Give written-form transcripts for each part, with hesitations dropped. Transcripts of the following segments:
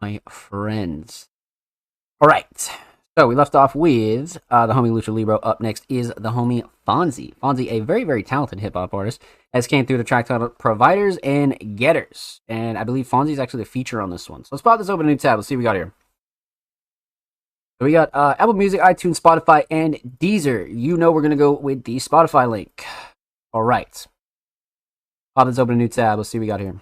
my friends. All right. So we left off with the homie Lucha Libro. Up next is the homie Fonzie. Fonzie, a very, very talented hip hop artist, has came through the track titled Providers and Getters. And I believe Fonzie's actually the feature on this one. So let's pop this open a new tab. Let's see what we got here. So we got Apple Music, iTunes, Spotify, and Deezer. You know we're going to go with the Spotify link. All right. Pop this open a new tab. Let's see what we got here.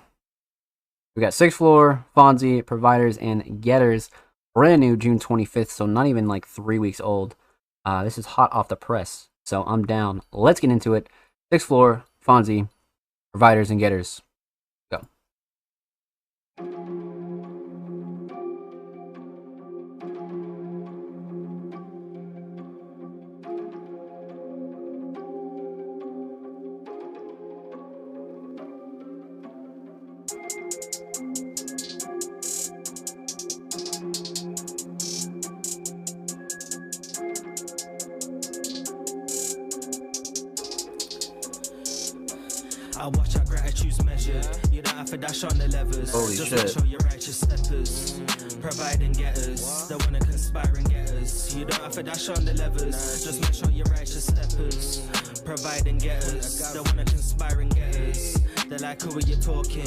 We got Sixth Floor, Fonzie, Providers, and Getters. Brand new, June 25th, so not even like 3 weeks old. This is hot off the press, so I'm down. Let's get into it. Sixth Floor, Fonzie, Providers, and Getters. Go. I watch our gratitude's measured. You don't have to dash on the levers. Holy just shit. make sure you're righteous steppers. Provide and getters. They wanna conspire and get us. You don't have to dash on the levers. Just make sure you're righteous steppers. Provide and getters. They wanna conspire and get us. They're like, who are you talking?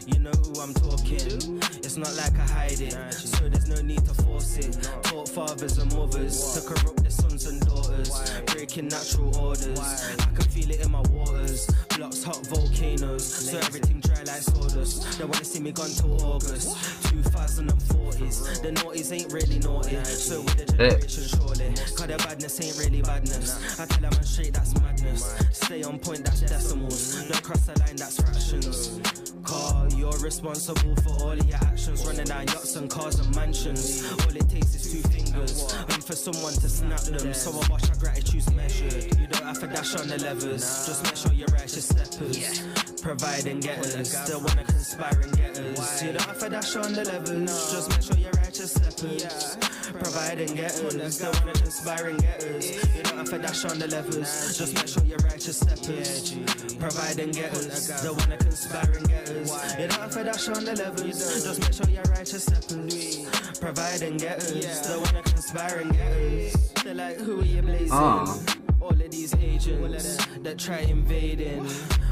You know who I'm talking. It's not like I hide it, so there's no need to force it. Taught fathers and mothers to corrupt their sons and daughters, breaking natural orders. I can feel it in my waters. Blocks hot volcanoes, so everything dry like sawdust. They wanna see me gone till August 2040s. The naughties ain't really naughty, so with the generation surely. Cause their badness ain't really badness. I tell them I'm straight, that's madness. Stay on point, that's decimals. Don't cross the line, that's fractions. Car, you're responsible for all of your actions. Running down yachts and cars and mansions. All it takes is 2 fingers and for someone to snap them. So I watch our gratitude's measured. You don't have to dash on the levers. Just make sure you're righteous steppers. Provide and getters. They wanna conspire and get us. You don't have to dash on the levers. Just make sure you're righteous steppers. Provide and getters. They wanna conspire and get us. You don't have to dash on the levers. Just make sure you're righteous steppers. Provide and getters. They wanna conspire and get us. You don't have to dash on the levels. Just make sure you're righteous steppers. Provide and getters. They wanna conspire and get us. They're like, who are you blazing? All of these agents that try invading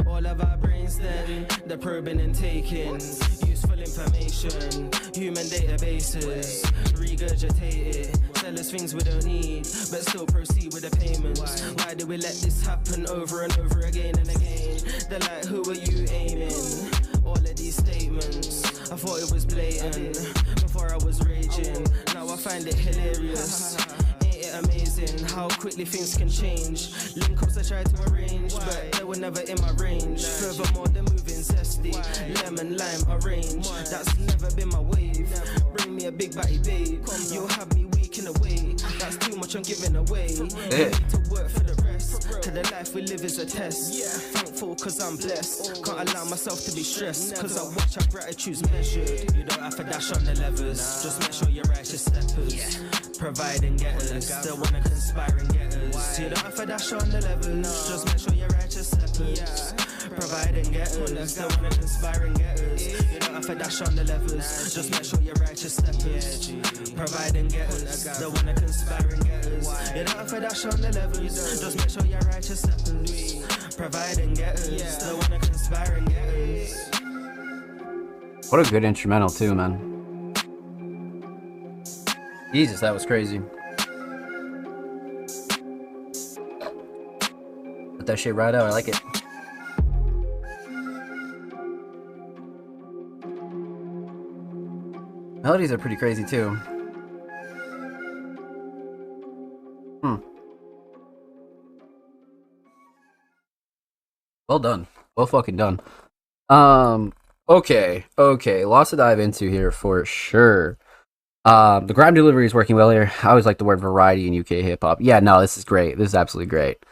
all of our brains, then they're probing and taking useful information, human databases, regurgitate it, tell us things we don't need, but still proceed with the payments. Why do we let this happen over and over again and again? They're like, who are you aiming? All of these statements, I thought it was blatant before I was raging. Now I find it hilarious. Amazing how quickly things can change. Link ups I try to arrange, but they were never in my range. Furthermore, they're moving zesty, lemon, lime, orange. That's never been my wave. Bring me a big batty babe. You'll have me weak in a way. That's too much I'm giving away. I need to work for the rest. To the life we live is a test. Thankful cause I'm blessed. Can't allow myself to be stressed. Cause I watch our gratitude's measured. You don't have to dash on the levers. Just make sure you're righteous steppers. Provide and getters. They wanna conspire and get us. You don't have to dash on the levels. Just make sure you're righteous steppers. Provide and getters. They wanna conspire and get us. You don't have to dash on the levels. Just make sure you're righteous steppers. Provide and getters. They wanna conspire and get us. You don't have to dash on the levels. Just make sure you're righteous steppers. Provide and getters. They wanna conspire and get us. What a good instrumental, too, man. Jesus, that was crazy. Let that shit right out. I like it. Melodies are pretty crazy too. Well done. Well fucking done. Okay. Lots to dive into here for sure. The grime delivery is working well here. I always like the word variety in UK hip hop. Yeah, no, this is great. This is absolutely great.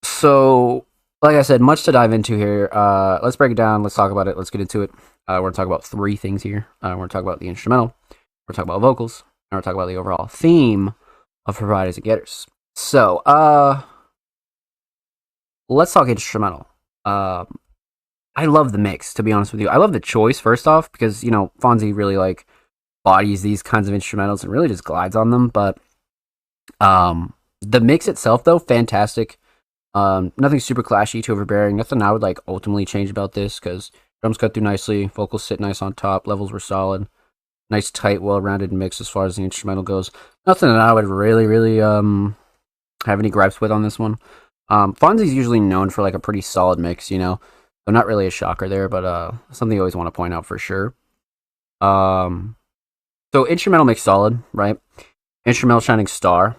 So, like I said, much to dive into here. Let's break it down. Let's talk about it. Let's get into it. We're going to talk about 3 things here. We're going to talk about the instrumental. We're going to talk about vocals. And we're going to talk about the overall theme of Providers and Getters. So, let's talk instrumental. I love the mix, to be honest with you. I love the choice, first off, because, Fonzie really, like, bodies these kinds of instrumentals and really just glides on them. But the mix itself, though, fantastic. Nothing super clashy, too overbearing. Nothing I would, like, ultimately change about this, because drums cut through nicely, vocals sit nice on top, levels were solid. Nice, tight, well-rounded mix as far as the instrumental goes. Nothing that I would really have any gripes with on this one. Fonzie's usually known for, like, a pretty solid mix, So not really a shocker there, but something you always want to point out for sure. So instrumental mix solid, right? Instrumental shining star.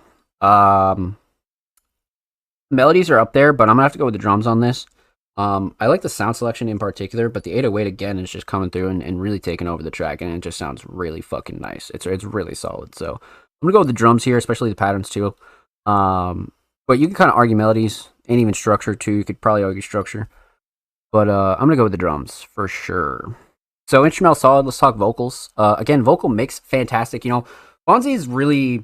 Melodies are up there, but I'm gonna have to go with the drums on this. I like the sound selection in particular, but the 808 again is just coming through and really taking over the track, and it just sounds really fucking nice. It's really solid. So I'm gonna go with the drums here, especially the patterns too. But you can kind of argue melodies and even structure too. You could probably argue structure. But I'm going to go with the drums for sure. So instrumental solid. Let's talk vocals. Again, vocal mix, fantastic. Fonzie is really,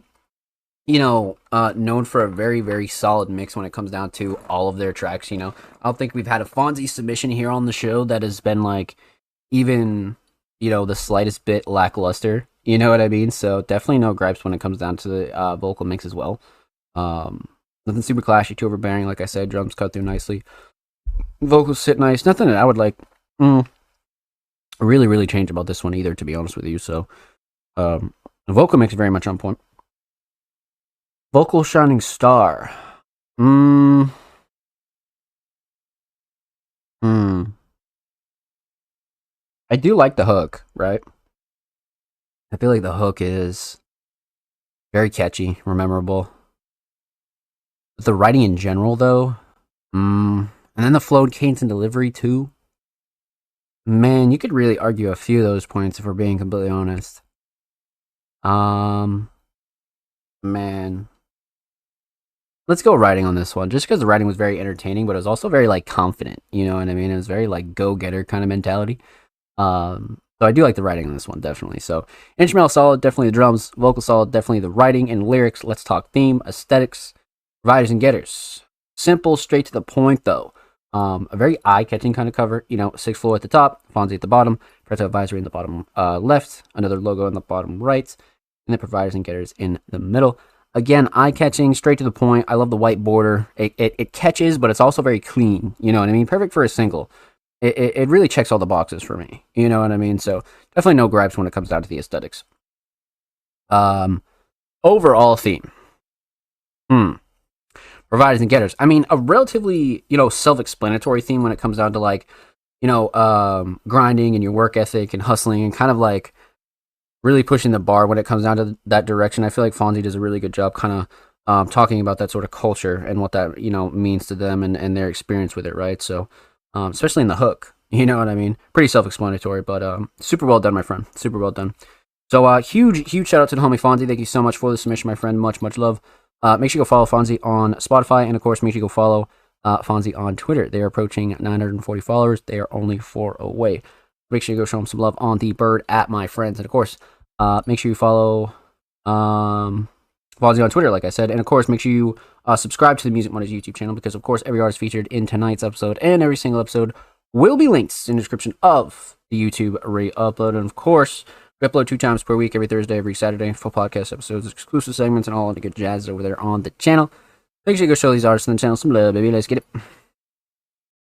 known for a very, very solid mix when it comes down to all of their tracks. I don't think we've had a Fonzie submission here on the show that has been like even, the slightest bit lackluster. You know what I mean? So definitely no gripes when it comes down to the vocal mix as well. Nothing super clashy, too overbearing. Like I said, drums cut through nicely. Vocals sit nice. Nothing that I would like really change about this one either, to be honest with you. So the vocal mix very much on point. Vocal shining star. I do like the hook, right? I feel like the hook is very catchy, memorable. The writing in general, though, and then the flowed cadence and delivery too. Man, you could really argue a few of those points if we're being completely honest. Man, let's go writing on this one, just because the writing was very entertaining, but it was also very like confident. You know what I mean? It was very like go-getter kind of mentality. So I do like the writing on this one, definitely. So instrumental solid, definitely the drums. Vocal solid, definitely the writing and lyrics. Let's talk theme, aesthetics, providers and getters. Simple, straight to the point, though. A very eye-catching kind of cover. 6th floor at the top, Fonzie at the bottom, parental advisory in the bottom left, another logo in the bottom right, and the providers and getters in the middle. Again, eye-catching, straight to the point. I love the white border. It catches, but it's also very clean. You know what I mean? Perfect for a single. It really checks all the boxes for me. You know what I mean? So definitely no gripes when it comes down to the aesthetics. Overall theme. Providers and getters. I mean, a relatively, self-explanatory theme when it comes down to like, grinding and your work ethic and hustling and kind of like really pushing the bar when it comes down to that direction. I feel like Fonzie does a really good job kind of talking about that sort of culture and what that, means to them and their experience with it, right? So, especially in the hook, you know what I mean? Pretty self-explanatory, but super well done, my friend. Super well done. So, huge shout out to the homie Fonzie. Thank you so much for the submission, my friend. Much love. Make sure you go follow Fonzie on Spotify, and of course, make sure you go follow Fonzie on Twitter. They are approaching 940 followers. They are only 4 away. Make sure you go show them some love on the bird at my friends, and of course, make sure you follow Fonzie on Twitter, like I said, and of course, make sure you subscribe to the Music Mondays YouTube channel because, of course, every artist featured in tonight's episode and every single episode will be linked in the description of the YouTube re-upload, and of course, we upload 2 times per week, every Thursday, every Saturday, full podcast episodes, exclusive segments, and all the good jazz over there on the channel. Make sure you go show these artists on the channel some love, baby. Let's get it.